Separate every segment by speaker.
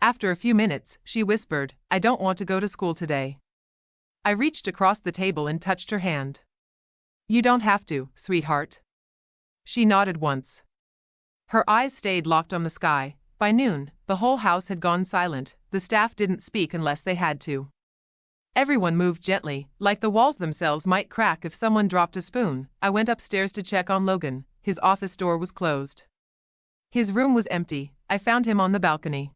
Speaker 1: After a few minutes, she whispered, "I don't want to go to school today." I reached across the table and touched her hand. "You don't have to, sweetheart." She nodded once. Her eyes stayed locked on the sky. By noon, the whole house had gone silent. The staff didn't speak unless they had to. Everyone moved gently, like the walls themselves might crack if someone dropped a spoon. I went upstairs to check on Logan. His office door was closed. His room was empty. I found him on the balcony.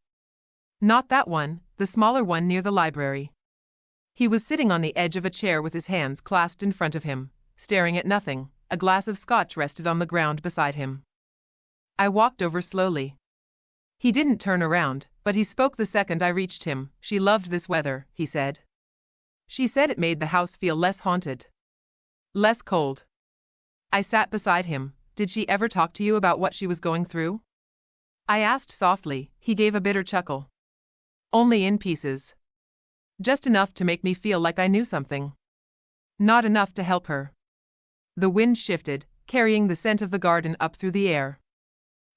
Speaker 1: Not that one, the smaller one near the library. He was sitting on the edge of a chair with his hands clasped in front of him, staring at nothing. A glass of scotch rested on the ground beside him. I walked over slowly. He didn't turn around, but he spoke the second I reached him. "She loved this weather," he said. "She said it made the house feel less haunted. Less cold." I sat beside him. "Did she ever talk to you about what she was going through?" I asked softly. He gave a bitter chuckle. "Only in pieces. Just enough to make me feel like I knew something. Not enough to help her." The wind shifted, carrying the scent of the garden up through the air.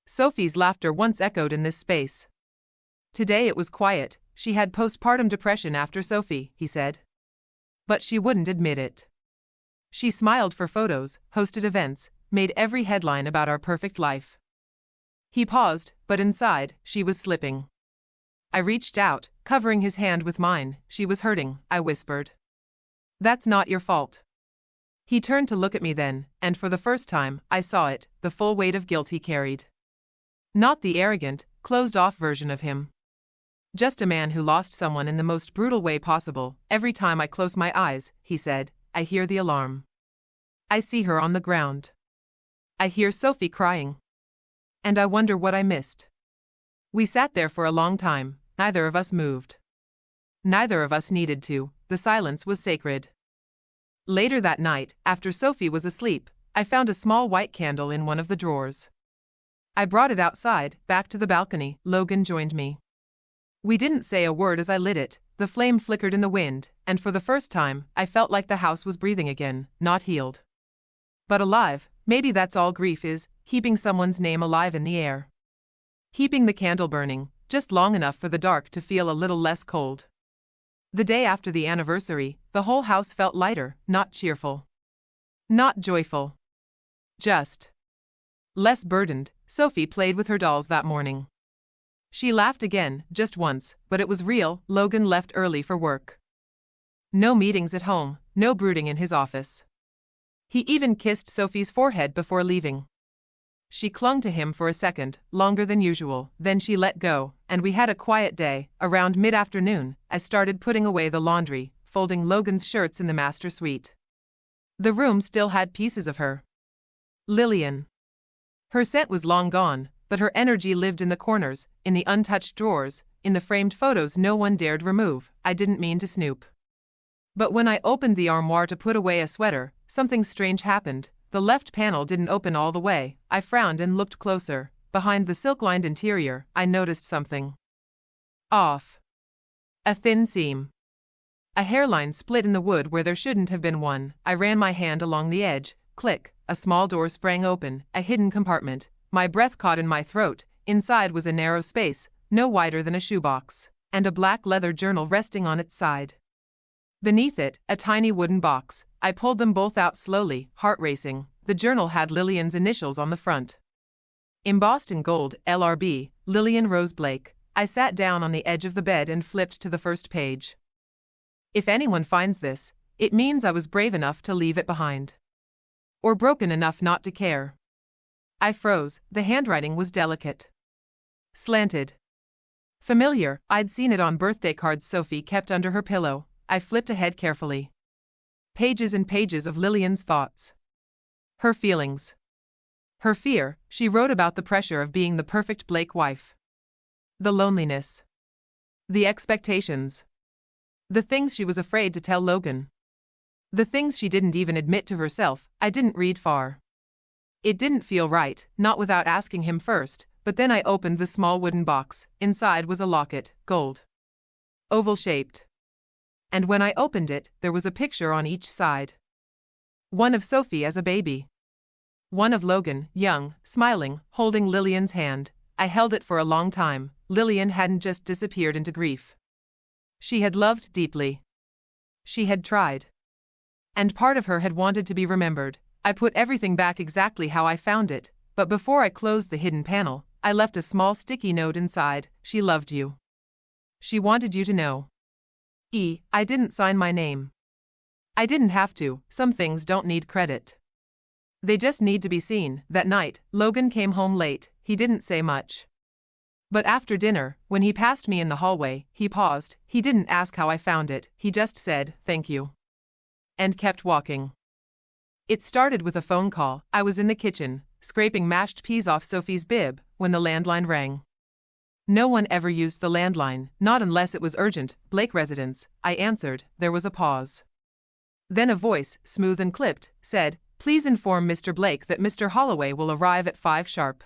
Speaker 1: Sophie's laughter once echoed in this space. Today it was quiet. She had postpartum depression after Sophie, he said. But she wouldn't admit it. She smiled for photos, hosted events, made every headline about our perfect life. He paused, but inside, she was slipping. I reached out, covering his hand with mine. "She was hurting," I whispered. "That's not your fault." He turned to look at me then, and for the first time, I saw it, the full weight of guilt he carried. Not the arrogant, closed-off version of him. Just a man who lost someone in the most brutal way possible. "Every time I close my eyes," he said, "I hear the alarm. I see her on the ground. I hear Sophie crying. And I wonder what I missed." We sat there for a long time. Neither of us moved. Neither of us needed to. The silence was sacred. Later that night, after Sophie was asleep, I found a small white candle in one of the drawers. I brought it outside, back to the balcony. Logan joined me. We didn't say a word as I lit it. The flame flickered in the wind, and for the first time, I felt like the house was breathing again, not healed, but alive. Maybe that's all grief is, keeping someone's name alive in the air. Keeping the candle burning, just long enough for the dark to feel a little less cold. The day after the anniversary, the whole house felt lighter, not cheerful. Not joyful. Just less burdened. Sophie played with her dolls that morning. She laughed again, just once, but it was real. Logan left early for work. No meetings at home, no brooding in his office. He even kissed Sophie's forehead before leaving. She clung to him for a second, longer than usual, then she let go, and we had a quiet day. Around mid-afternoon, I started putting away the laundry, folding Logan's shirts in the master suite. The room still had pieces of her. Lillian. Her scent was long gone, but her energy lived in the corners, in the untouched drawers, in the framed photos no one dared remove. I didn't mean to snoop. But when I opened the armoire to put away a sweater, something strange happened. The left panel didn't open all the way. I frowned and looked closer. Behind the silk-lined interior, I noticed something off. A thin seam. A hairline split in the wood where there shouldn't have been one. I ran my hand along the edge. Click. A small door sprang open, a hidden compartment. My breath caught in my throat. Inside was a narrow space, no wider than a shoebox, and a black leather journal resting on its side. Beneath it, a tiny wooden box. I pulled them both out slowly, heart racing. The journal had Lillian's initials on the front. Embossed in gold, LRB, Lillian Rose Blake. I sat down on the edge of the bed and flipped to the first page. If anyone finds this, it means I was brave enough to leave it behind. Or broken enough not to care. I froze. The handwriting was delicate. Slanted. Familiar. I'd seen it on birthday cards Sophie kept under her pillow. I flipped ahead carefully. Pages and pages of Lillian's thoughts. Her feelings. Her fear. She wrote about the pressure of being the perfect Blake wife. The loneliness. The expectations. The things she was afraid to tell Logan. The things she didn't even admit to herself. I didn't read far. It didn't feel right, not without asking him first, but then I opened the small wooden box. Inside was a locket, gold. Oval-shaped. And when I opened it, there was a picture on each side. One of Sophie as a baby. One of Logan, young, smiling, holding Lillian's hand. I held it for a long time. Lillian hadn't just disappeared into grief. She had loved deeply. She had tried. And part of her had wanted to be remembered. I put everything back exactly how I found it, but before I closed the hidden panel, I left a small sticky note inside. She loved you. She wanted you to know. I didn't sign my name. I didn't have to. Some things don't need credit. They just need to be seen. That night, Logan came home late. He didn't say much. But after dinner, when he passed me in the hallway, he paused. He didn't ask how I found it. He just said, "Thank you." And kept walking. It started with a phone call. I was in the kitchen, scraping mashed peas off Sophie's bib, when the landline rang. No one ever used the landline, not unless it was urgent. Blake residence. I answered. There was a pause. Then a voice, smooth and clipped, said, "Please inform Mr. Blake that Mr. Holloway will arrive at 5 sharp."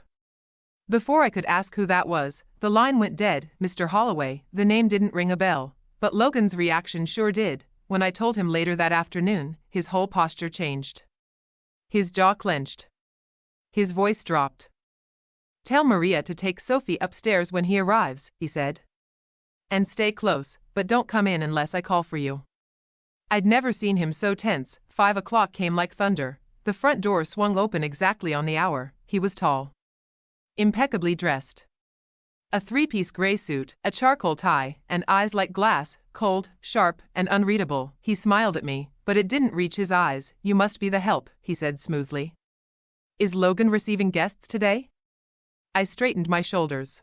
Speaker 1: Before I could ask who that was, the line went dead. Mr. Holloway, the name didn't ring a bell, but Logan's reaction sure did. When I told him later that afternoon, his whole posture changed. His jaw clenched. His voice dropped. "Tell Maria to take Sophie upstairs when he arrives," he said. "And stay close, but don't come in unless I call for you." I'd never seen him so tense. 5 o'clock came like thunder. The front door swung open exactly on the hour. He was tall. Impeccably dressed. A 3-piece gray suit, a charcoal tie, and eyes like glass, cold, sharp, and unreadable. He smiled at me, but it didn't reach his eyes. "You must be the help," he said smoothly. "Is Logan receiving guests today?" I straightened my shoulders.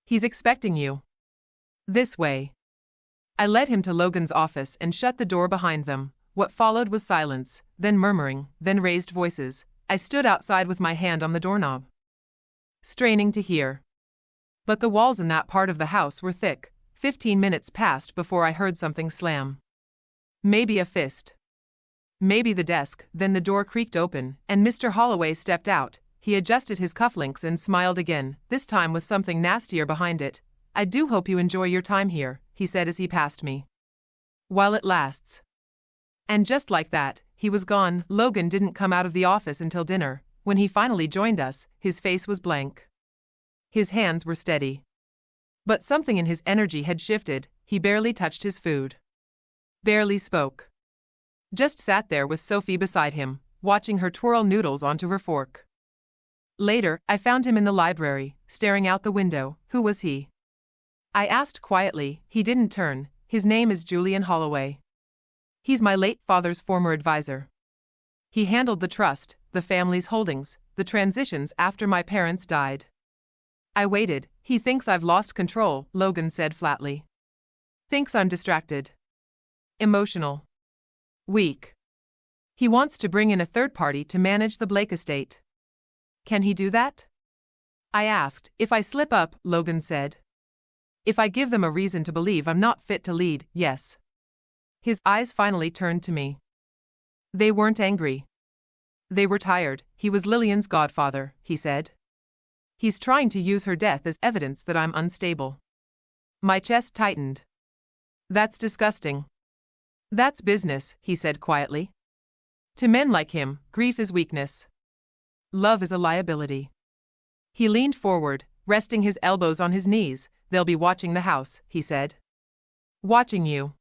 Speaker 1: "He's expecting you. This way." I led him to Logan's office and shut the door behind them. What followed was silence, then murmuring, then raised voices. I stood outside with my hand on the doorknob, straining to hear. But the walls in that part of the house were thick. 15 minutes passed before I heard something slam. Maybe a fist. Maybe the desk. Then the door creaked open, and Mr. Holloway stepped out. He adjusted his cufflinks and smiled again, this time with something nastier behind it. "I do hope you enjoy your time here," he said as he passed me. "While it lasts." And just like that, he was gone. Logan didn't come out of the office until dinner. When he finally joined us, his face was blank. His hands were steady. But something in his energy had shifted. He barely touched his food. Barely spoke. Just sat there with Sophie beside him, watching her twirl noodles onto her fork. Later, I found him in the library, staring out the window. "Who was he?" I asked quietly. He didn't turn. "His name is Julian Holloway. He's my late father's former advisor. He handled the trust, the family's holdings, the transitions after my parents died." I waited. "He thinks I've lost control," Logan said flatly. "Thinks I'm distracted. Emotional. Weak. He wants to bring in a third party to manage the Blake estate." "Can he do that?" I asked. "If I slip up," Logan said. "If I give them a reason to believe I'm not fit to lead, yes." His eyes finally turned to me. They weren't angry. They were tired. "He was Lillian's godfather," he said. "He's trying to use her death as evidence that I'm unstable." My chest tightened. "That's disgusting." "That's business," he said quietly. "To men like him, grief is weakness. Love is a liability." He leaned forward, resting his elbows on his knees. "They'll be watching the house," he said. "Watching you.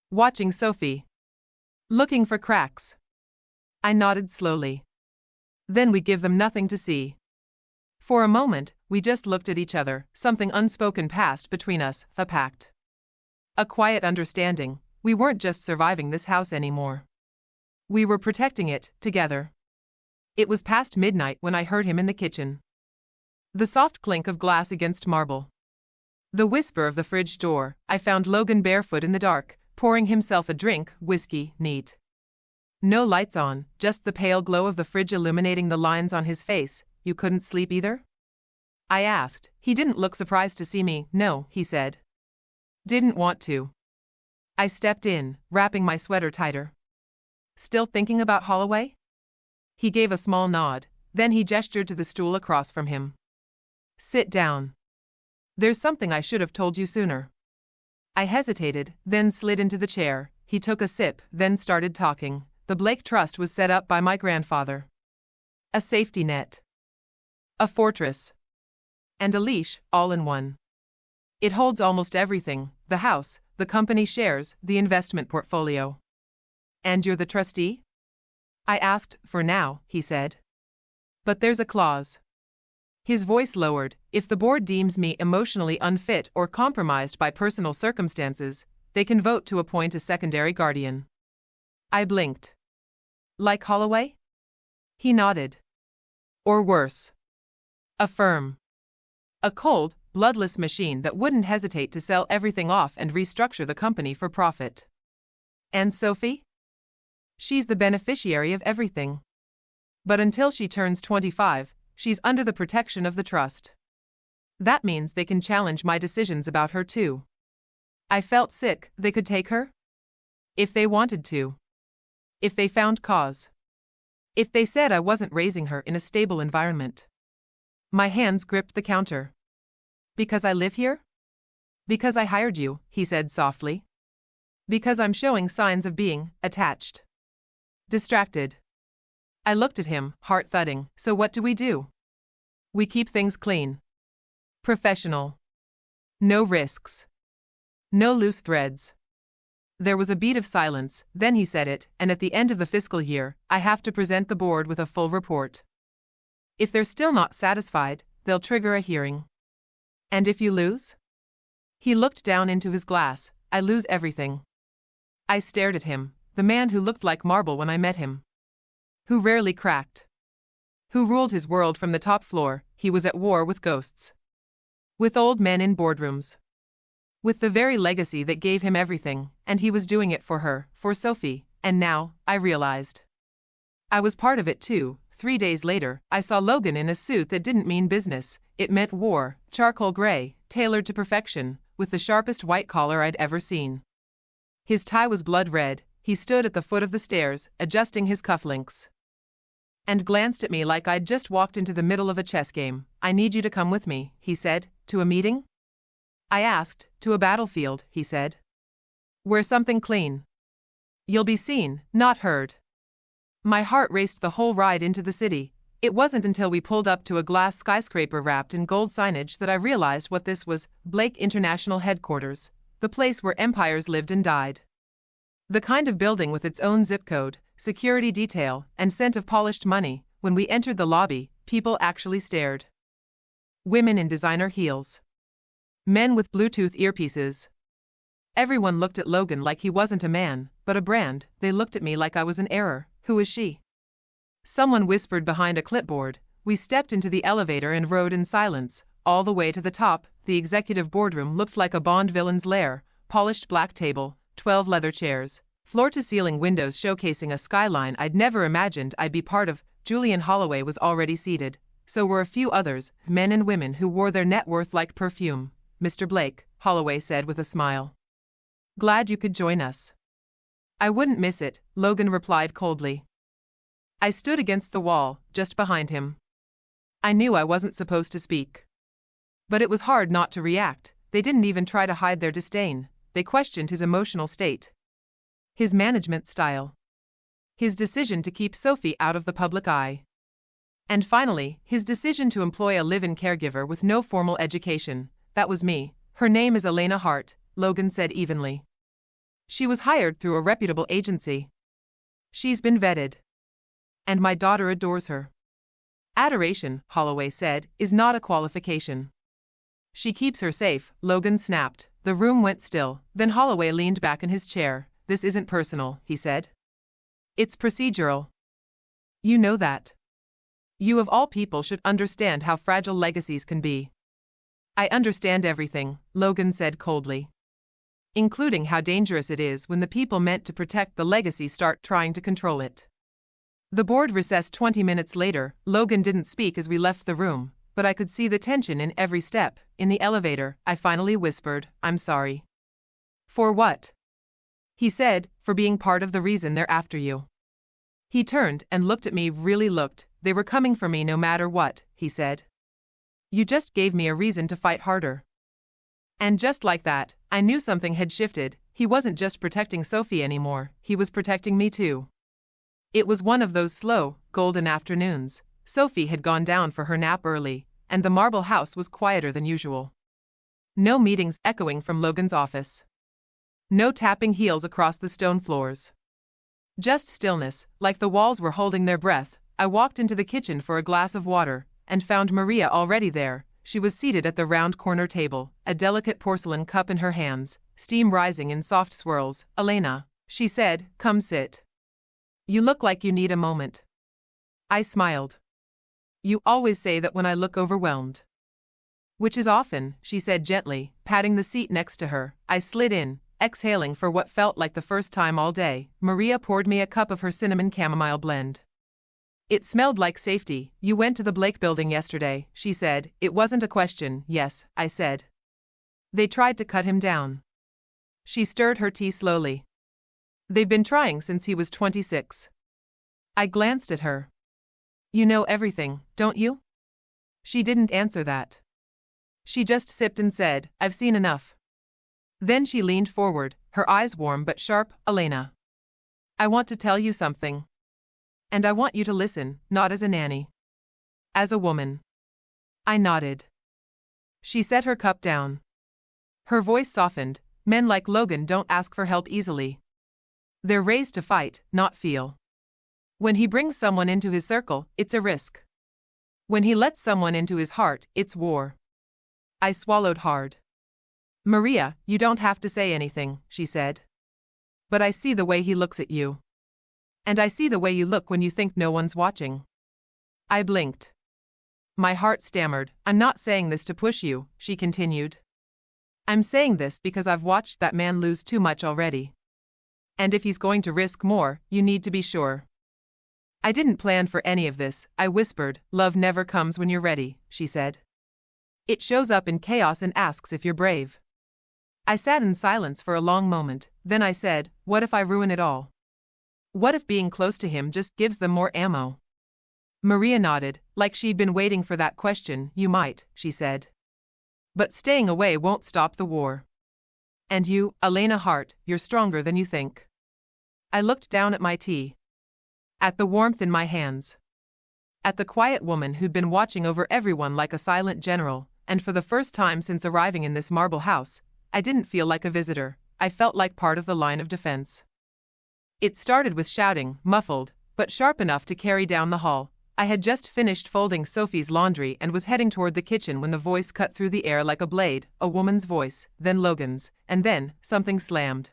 Speaker 1: Watching Sophie. Looking for cracks." I nodded slowly. "Then we give them nothing to see." For a moment, we just looked at each other. Something unspoken passed between us, a pact. A quiet understanding. We weren't just surviving this house anymore. We were protecting it, together. It was past midnight when I heard him in the kitchen. The soft clink of glass against marble. The whisper of the fridge door. I found Logan barefoot in the dark, pouring himself a drink, whiskey, neat. No lights on, just the pale glow of the fridge illuminating the lines on his face. "You couldn't sleep either?" I asked. He didn't look surprised to see me. "No," he said. "Didn't want to." I stepped in, wrapping my sweater tighter. "Still thinking about Holloway?" He gave a small nod, then he gestured to the stool across from him. "Sit down. There's something I should have told you sooner." I hesitated, then slid into the chair. He took a sip, then started talking. "The Blake Trust was set up by my grandfather. A safety net. A fortress. And a leash, all in one. It holds almost everything: the house, the company shares, the investment portfolio. And you're the trustee? I asked. For now, he said. But there's a clause. His voice lowered. If the board deems me emotionally unfit or compromised by personal circumstances, they can vote to appoint a secondary guardian. I blinked. Like Holloway? He nodded. Or worse. A firm. A cold, bloodless machine that wouldn't hesitate to sell everything off and restructure the company for profit. And Sophie? She's the beneficiary of everything. But until she turns 25, she's under the protection of the trust. That means they can challenge my decisions about her too. I felt sick. They could take her? If they wanted to. If they found cause. If they said I wasn't raising her in a stable environment. My hands gripped the counter. Because I live here? Because I hired you, he said softly. Because I'm showing signs of being attached. Distracted. I looked at him, heart thudding. So what do we do? We keep things clean. Professional. No risks. No loose threads. There was a beat of silence, then he said it, and at the end of the fiscal year, I have to present the board with a full report. If they're still not satisfied, they'll trigger a hearing. And if you lose? He looked down into his glass. I lose everything. I stared at him, the man who looked like marble when I met him. Who rarely cracked. Who ruled his world from the top floor. He was at war with ghosts. With old men in boardrooms. With the very legacy that gave him everything, and he was doing it for her, for Sophie, and now, I realized. I was part of it too. 3 days later, I saw Logan in a suit that didn't mean business. It meant war, charcoal gray, tailored to perfection, with the sharpest white collar I'd ever seen. His tie was blood red. He stood at the foot of the stairs, adjusting his cufflinks. And glanced at me like I'd just walked into the middle of a chess game. I need you to come with me, he said. To a meeting? I asked. To a battlefield, he said. Wear something clean. You'll be seen, not heard. My heart raced the whole ride into the city. It wasn't until we pulled up to a glass skyscraper wrapped in gold signage that I realized what this was: Blake International Headquarters, the place where empires lived and died. The kind of building with its own zip code, security detail, and scent of polished money. When we entered the lobby, people actually stared. Women in designer heels. Men with Bluetooth earpieces. Everyone looked at Logan like he wasn't a man, but a brand. They looked at me like I was an error. Who is she? Someone whispered behind a clipboard. We stepped into the elevator and rode in silence, all the way to the top. The executive boardroom looked like a Bond villain's lair. Polished black table, 12 leather chairs, floor-to-ceiling windows showcasing a skyline I'd never imagined I'd be part of. Julian Holloway was already seated. So were a few others, men and women who wore their net worth like perfume. Mr. Blake, Holloway said with a smile. Glad you could join us. I wouldn't miss it, Logan replied coldly. I stood against the wall, just behind him. I knew I wasn't supposed to speak. But it was hard not to react. They didn't even try to hide their disdain. They questioned his emotional state. His management style. His decision to keep Sophie out of the public eye. And finally, his decision to employ a live-in caregiver with no formal education. That was me. Her name is Elena Hart, Logan said evenly. She was hired through a reputable agency. She's been vetted. And my daughter adores her. Adoration, Holloway said, is not a qualification. She keeps her safe, Logan snapped. The room went still. Then Holloway leaned back in his chair. This isn't personal, he said. It's procedural. You know that. You of all people should understand how fragile legacies can be. I understand everything, Logan said coldly. Including how dangerous it is when the people meant to protect the legacy start trying to control it. The board recessed 20 minutes later. Logan didn't speak as we left the room, but I could see the tension in every step. In the elevator, I finally whispered, I'm sorry. For what? He said, for being part of the reason they're after you. He turned and looked at me, really looked. They were coming for me no matter what, he said. You just gave me a reason to fight harder. And just like that, I knew something had shifted. He wasn't just protecting Sophie anymore, he was protecting me too. It was one of those slow, golden afternoons. Sophie had gone down for her nap early, and the marble house was quieter than usual. No meetings echoing from Logan's office. No tapping heels across the stone floors. Just stillness, like the walls were holding their breath. I walked into the kitchen for a glass of water, and found Maria already there. She was seated at the round corner table, a delicate porcelain cup in her hands, steam rising in soft swirls. "Elena," she said, "come sit. You look like you need a moment." I smiled. "You always say that when I look overwhelmed." "Which is often," she said gently, patting the seat next to her. I slid in, exhaling for what felt like the first time all day. Maria poured me a cup of her cinnamon chamomile blend. "It smelled like safety. You went to the Blake building yesterday," she said. "It wasn't a question." "Yes," I said. "They tried to cut him down." She stirred her tea slowly. "They've been trying since he was 26. I glanced at her. "You know everything, don't you?" She didn't answer that. She just sipped and said, "I've seen enough." Then she leaned forward, her eyes warm but sharp. "Elena, I want to tell you something. And I want you to listen, not as a nanny. As a woman." I nodded. She set her cup down. Her voice softened. "Men like Logan don't ask for help easily. They're raised to fight, not feel. When he brings someone into his circle, it's a risk. When he lets someone into his heart, it's war." I swallowed hard. "Maria, you don't have to say anything," she said. "But I see the way he looks at you. And I see the way you look when you think no one's watching." I blinked. My heart stammered. "I'm not saying this to push you," she continued. "I'm saying this because I've watched that man lose too much already. And if he's going to risk more, you need to be sure." "I didn't plan for any of this," I whispered. "Love never comes when you're ready," she said. "It shows up in chaos and asks if you're brave." I sat in silence for a long moment, then I said, "What if I ruin it all? What if being close to him just gives them more ammo?" Maria nodded, like she'd been waiting for that question. "You might," she said. "But staying away won't stop the war. And you, Elena Hart, you're stronger than you think." I looked down at my tea. At the warmth in my hands. At the quiet woman who'd been watching over everyone like a silent general, and for the first time since arriving in this marble house, I didn't feel like a visitor. I felt like part of the line of defense. It started with shouting, muffled, but sharp enough to carry down the hall. I had just finished folding Sophie's laundry and was heading toward the kitchen when the voice cut through the air like a blade, a woman's voice, then Logan's, and then, something slammed.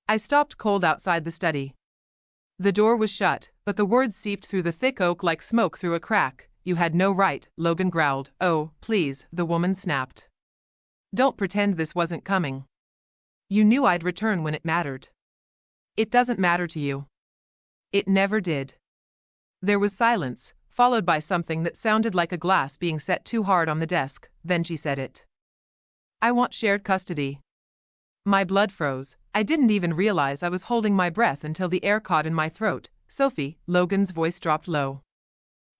Speaker 1: I stopped cold outside the study. The door was shut, but the words seeped through the thick oak like smoke through a crack. "You had no right," Logan growled. "Oh, please," the woman snapped. "Don't pretend this wasn't coming. You knew I'd return when it mattered. It doesn't matter to you. It never did." There was silence, followed by something that sounded like a glass being set too hard on the desk. Then she said it. "I want shared custody." My blood froze. I didn't even realize I was holding my breath until the air caught in my throat. "Sophie," Logan's voice dropped low.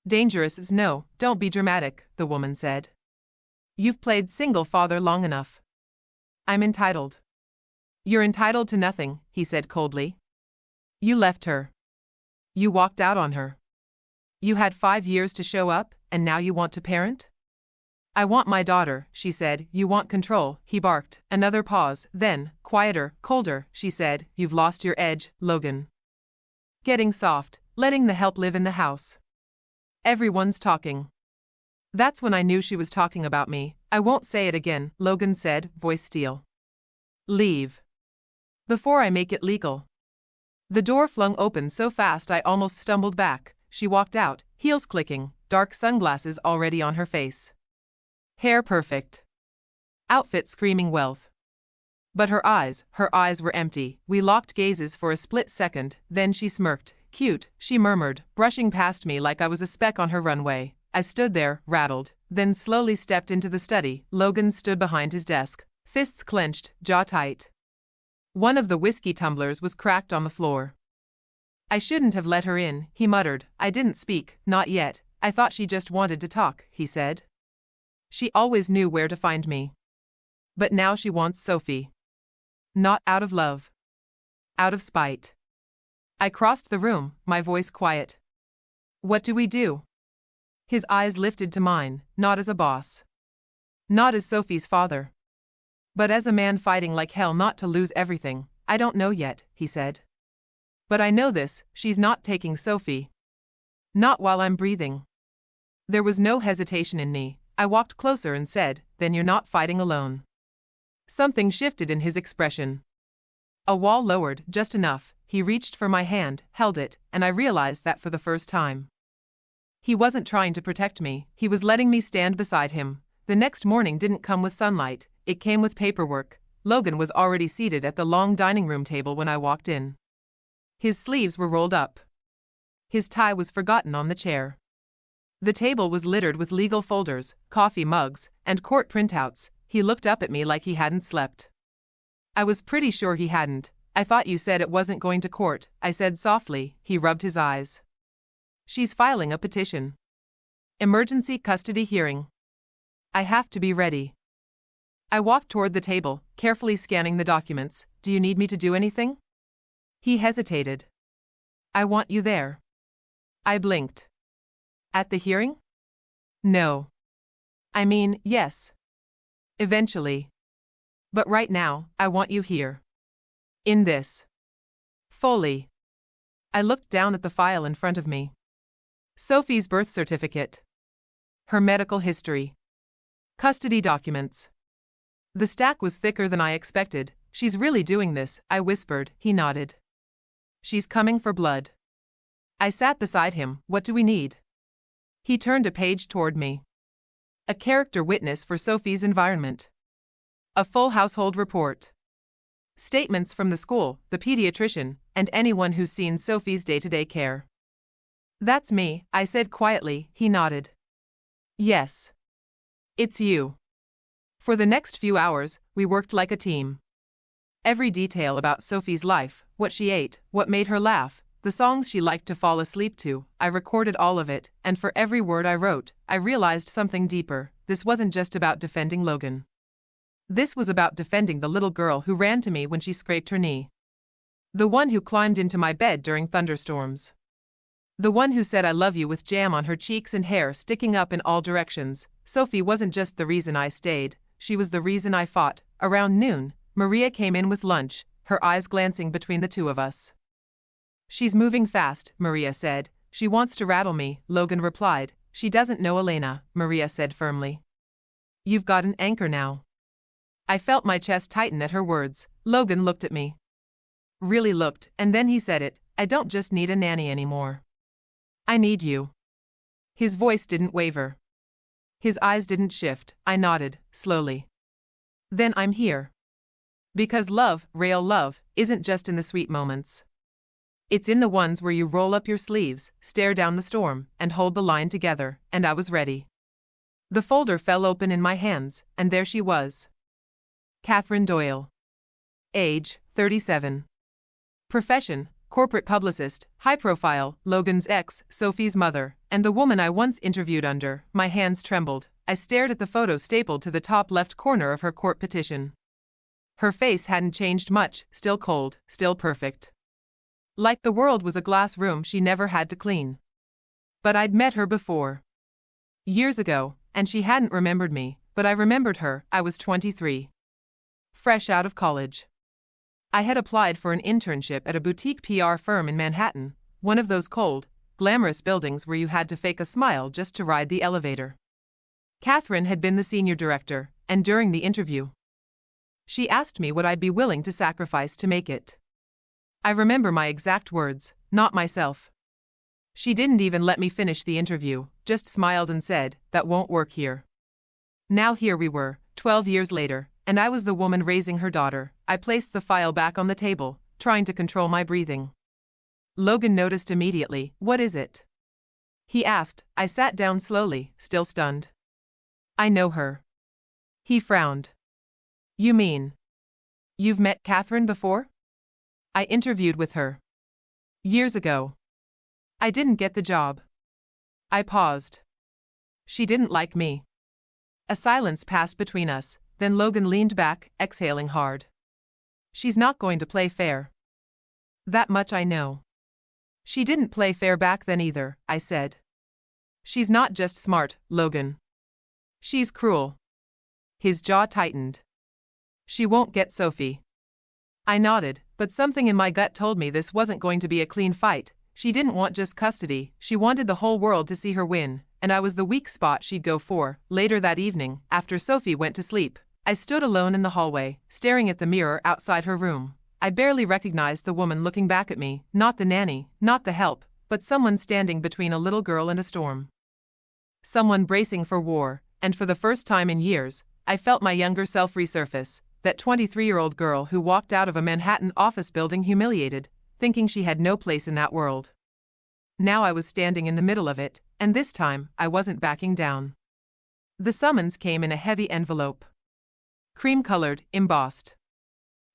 Speaker 1: "Dangerous is no, don't be dramatic," the woman said. "You've played single father long enough. I'm entitled." "You're entitled to nothing," he said coldly. "You left her. You walked out on her. You had 5 years to show up, and now you want to parent?" "I want my daughter," she said. "You want control," he barked. Another pause, then, quieter, colder, she said, "You've lost your edge, Logan. Getting soft, letting the help live in the house. Everyone's talking." That's when I knew she was talking about me. "I won't say it again," Logan said, voice steel. "Leave. Before I make it legal." The door flung open so fast I almost stumbled back. She walked out, heels clicking, dark sunglasses already on her face. Hair perfect. Outfit screaming wealth. But her eyes were empty. We locked gazes for a split second, then she smirked. "Cute," she murmured, brushing past me like I was a speck on her runway. I stood there, rattled, then slowly stepped into the study. Logan stood behind his desk, fists clenched, jaw tight. One of the whiskey tumblers was cracked on the floor. "I shouldn't have let her in," he muttered. I didn't speak, not yet. "I thought she just wanted to talk," he said. "She always knew where to find me. But now she wants Sophie. Not out of love. Out of spite." I crossed the room, my voice quiet. "What do we do?" His eyes lifted to mine, not as a boss. Not as Sophie's father. But as a man fighting like hell not to lose everything. I don't know yet, he said. But I know this, she's not taking Sophie. Not while I'm breathing. There was no hesitation in me. I walked closer and said, then you're not fighting alone. Something shifted in his expression. A wall lowered, just enough. He reached for my hand, held it, and I realized that for the first time. He wasn't trying to protect me, he was letting me stand beside him. The next morning didn't come with sunlight, it came with paperwork. Logan was already seated at the long dining room table when I walked in. His sleeves were rolled up. His tie was forgotten on the chair. The table was littered with legal folders, coffee mugs, and court printouts. He looked up at me like he hadn't slept. I was pretty sure he hadn't. I thought you said it wasn't going to court, I said softly. He rubbed his eyes. She's filing a petition. Emergency custody hearing. I have to be ready. I walked toward the table, carefully scanning the documents. Do you need me to do anything? He hesitated. I want you there. I blinked. At the hearing? No. I mean, yes. Eventually. But right now, I want you here. In this. Fully. I looked down at the file in front of me. Sophie's birth certificate. Her medical history. Custody documents. The stack was thicker than I expected. She's really doing this, I whispered. He nodded. She's coming for blood. I sat beside him. What do we need? He turned a page toward me. A character witness for Sophie's environment. A full household report. Statements from the school, the pediatrician, and anyone who's seen Sophie's day-to-day care. That's me, I said quietly. He nodded. Yes. It's you. For the next few hours, we worked like a team. Every detail about Sophie's life, what she ate, what made her laugh, the songs she liked to fall asleep to, I recorded all of it, and for every word I wrote, I realized something deeper. This wasn't just about defending Logan. This was about defending the little girl who ran to me when she scraped her knee. The one who climbed into my bed during thunderstorms. The one who said I love you with jam on her cheeks and hair sticking up in all directions. Sophie wasn't just the reason I stayed, she was the reason I fought. Around noon, Maria came in with lunch, her eyes glancing between the two of us. She's moving fast, Maria said. She wants to rattle me, Logan replied. She doesn't know Elena, Maria said firmly. You've got an anchor now. I felt my chest tighten at her words. Logan looked at me. Really looked, and then he said it. I don't just need a nanny anymore. I need you. His voice didn't waver. His eyes didn't shift. I nodded, slowly. Then I'm here. Because love, real love, isn't just in the sweet moments. It's in the ones where you roll up your sleeves, stare down the storm, and hold the line together, and I was ready. The folder fell open in my hands, and there she was. Catherine Doyle. Age, 37. Profession, corporate publicist, high profile, Logan's ex, Sophie's mother, and the woman I once interviewed under. My hands trembled. I stared at the photo stapled to the top left corner of her court petition. Her face hadn't changed much, still cold, still perfect. Like the world was a glass room she never had to clean. But I'd met her before. Years ago, and she hadn't remembered me, but I remembered her. I was 23. Fresh out of college. I had applied for an internship at a boutique PR firm in Manhattan, one of those cold, glamorous buildings where you had to fake a smile just to ride the elevator. Catherine had been the senior director, and during the interview, she asked me what I'd be willing to sacrifice to make it. I remember my exact words, not myself. She didn't even let me finish the interview, just smiled and said, that won't work here. Now here we were, 12 years later, and I was the woman raising her daughter. I placed the file back on the table, trying to control my breathing. Logan noticed immediately. What is it? He asked. I sat down slowly, still stunned. I know her. He frowned. You mean? You've met Catherine before? I interviewed with her. Years ago. I didn't get the job. I paused. She didn't like me. A silence passed between us, then Logan leaned back, exhaling hard. She's not going to play fair. That much I know. She didn't play fair back then either, I said. She's not just smart, Logan. She's cruel. His jaw tightened. She won't get Sophie. I nodded, but something in my gut told me this wasn't going to be a clean fight. She didn't want just custody, she wanted the whole world to see her win, and I was the weak spot she'd go for. Later that evening, after Sophie went to sleep, I stood alone in the hallway, staring at the mirror outside her room. I barely recognized the woman looking back at me, not the nanny, not the help, but someone standing between a little girl and a storm. Someone bracing for war, and for the first time in years, I felt my younger self resurface, that 23-year-old girl who walked out of a Manhattan office building humiliated, thinking she had no place in that world. Now I was standing in the middle of it, and this time, I wasn't backing down. The summons came in a heavy envelope. Cream-colored, embossed.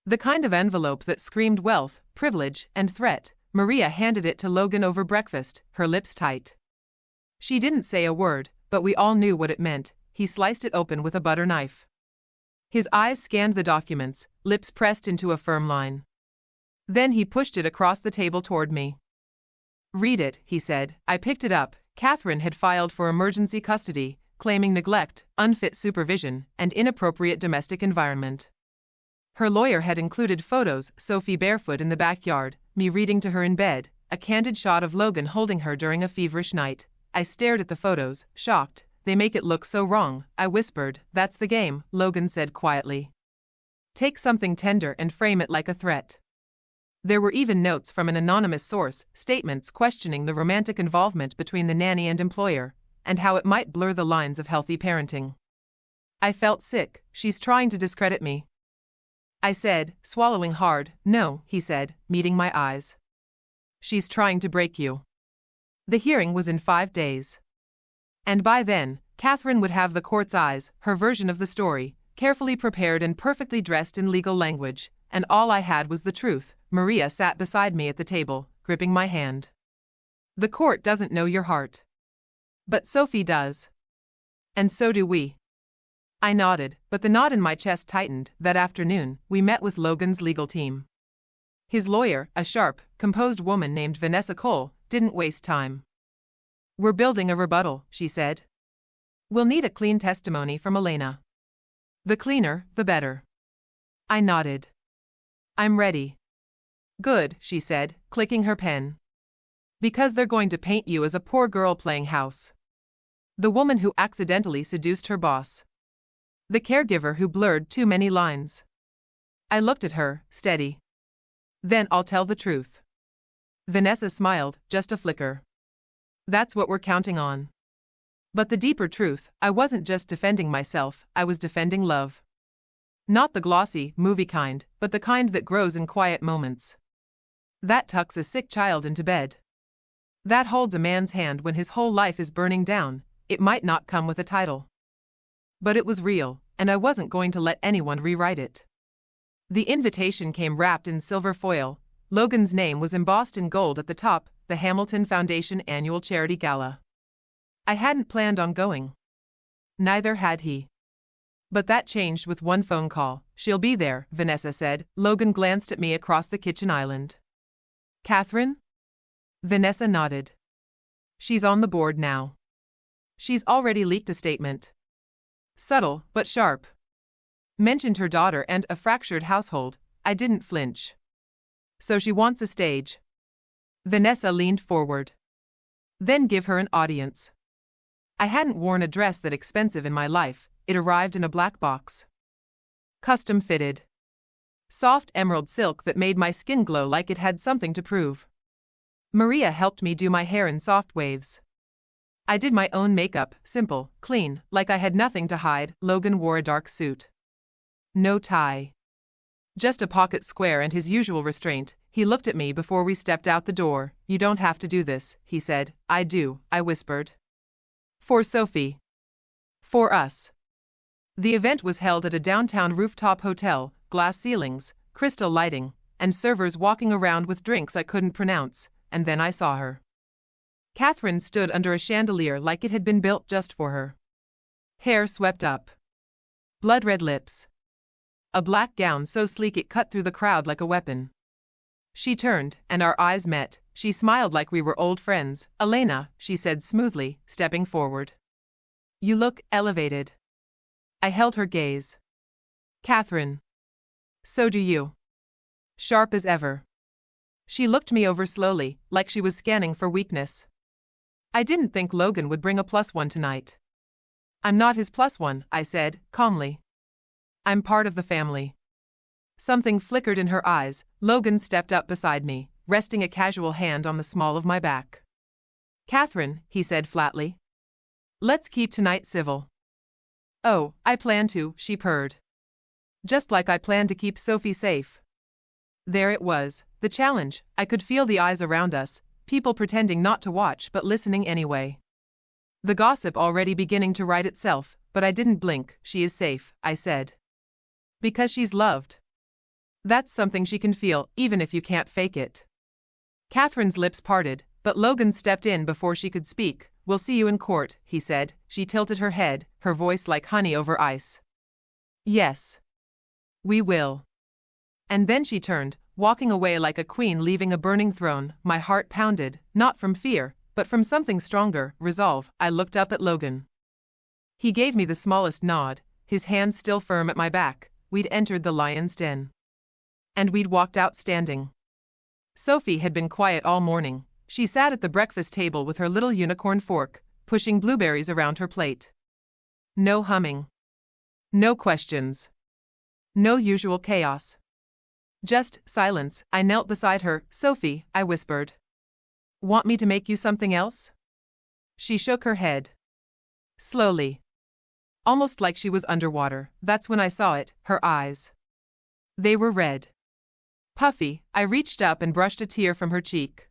Speaker 1: The kind of envelope that screamed wealth, privilege, and threat. Maria handed it to Logan over breakfast, her lips tight. She didn't say a word, but we all knew what it meant. He sliced it open with a butter knife. His eyes scanned the documents, lips pressed into a firm line. Then he pushed it across the table toward me. "Read it," he said. I picked it up. Catherine had filed for emergency custody, claiming neglect, unfit supervision, and inappropriate domestic environment. Her lawyer had included photos, Sophie barefoot in the backyard, me reading to her in bed, a candid shot of Logan holding her during a feverish night. I stared at the photos, shocked. "They make it look so wrong," I whispered. "That's the game," Logan said quietly. "Take something tender and frame it like a threat." There were even notes from an anonymous source, statements questioning the romantic involvement between the nanny and employer, and how it might blur the lines of healthy parenting. I felt sick. "She's trying to discredit me," I said, swallowing hard. "No," he said, meeting my eyes. "She's trying to break you." The hearing was in 5 days. And by then, Catherine would have the court's eyes, her version of the story, carefully prepared and perfectly dressed in legal language, and all I had was the truth. Maria sat beside me at the table, gripping my hand. "The court doesn't know your heart. But Sophie does. And so do we." I nodded, but the knot in my chest tightened. That afternoon, we met with Logan's legal team. His lawyer, a sharp, composed woman named Vanessa Cole, didn't waste time. "We're building a rebuttal," she said. "We'll need a clean testimony from Elena. The cleaner, the better." I nodded. "I'm ready." "Good," she said, clicking her pen. "Because they're going to paint you as a poor girl playing house. The woman who accidentally seduced her boss. The caregiver who blurred too many lines." I looked at her, steady. "Then I'll tell the truth." Vanessa smiled, just a flicker. "That's what we're counting on." But the deeper truth, I wasn't just defending myself, I was defending love. Not the glossy, movie kind, but the kind that grows in quiet moments. That tucks a sick child into bed. That holds a man's hand when his whole life is burning down. It might not come with a title. But it was real, and I wasn't going to let anyone rewrite it. The invitation came wrapped in silver foil. Logan's name was embossed in gold at the top, the Hamilton Foundation Annual Charity Gala. I hadn't planned on going. Neither had he. But that changed with one phone call. "She'll be there," Vanessa said. Logan glanced at me across the kitchen island. "Catherine?" Vanessa nodded. "She's on the board now. She's already leaked a statement. Subtle, but sharp. Mentioned her daughter and a fractured household." I didn't flinch. "So she wants a stage." Vanessa leaned forward. "Then give her an audience." I hadn't worn a dress that expensive in my life. It arrived in a black box. Custom fitted. Soft emerald silk that made my skin glow like it had something to prove. Maria helped me do my hair in soft waves. I did my own makeup, simple, clean, like I had nothing to hide. Logan wore a dark suit. No tie. Just a pocket square and his usual restraint. He looked at me before we stepped out the door. "You don't have to do this," he said. "I do," I whispered. "For Sophie. For us." The event was held at a downtown rooftop hotel, glass ceilings, crystal lighting, and servers walking around with drinks I couldn't pronounce, and then I saw her. Catherine stood under a chandelier like it had been built just for her. Hair swept up. Blood-red lips. A black gown so sleek it cut through the crowd like a weapon. She turned, and our eyes met. She smiled like we were old friends. "Elena," she said smoothly, stepping forward. "You look elevated." I held her gaze. "Catherine. So do you." Sharp as ever. She looked me over slowly, like she was scanning for weakness. "I didn't think Logan would bring a +1 tonight." "I'm not his +1, I said, calmly. "I'm part of the family." Something flickered in her eyes. Logan stepped up beside me, resting a casual hand on the small of my back. "Catherine," he said flatly. "Let's keep tonight civil." "Oh, I plan to," she purred. "Just like I plan to keep Sophie safe." There it was, the challenge. I could feel the eyes around us, people pretending not to watch but listening anyway. The gossip already beginning to write itself, but I didn't blink. "She is safe," I said. "Because she's loved. That's something she can feel, even if you can't fake it." Catherine's lips parted, but Logan stepped in before she could speak. "We'll see you in court," he said. She tilted her head, her voice like honey over ice. "Yes. We will." And then she turned, walking away like a queen leaving a burning throne. My heart pounded, not from fear, but from something stronger, resolve. I looked up at Logan. He gave me the smallest nod, his hand still firm at my back. We'd entered the lion's den. And we'd walked out standing. Sophie had been quiet all morning. She sat at the breakfast table with her little unicorn fork, pushing blueberries around her plate. No humming. No questions. No usual chaos. Just silence. I knelt beside her. "Sophie," I whispered. "Want me to make you something else?" She shook her head. Slowly. Almost like she was underwater. That's when I saw it, her eyes. They were red. Puffy. I reached up and brushed a tear from her cheek.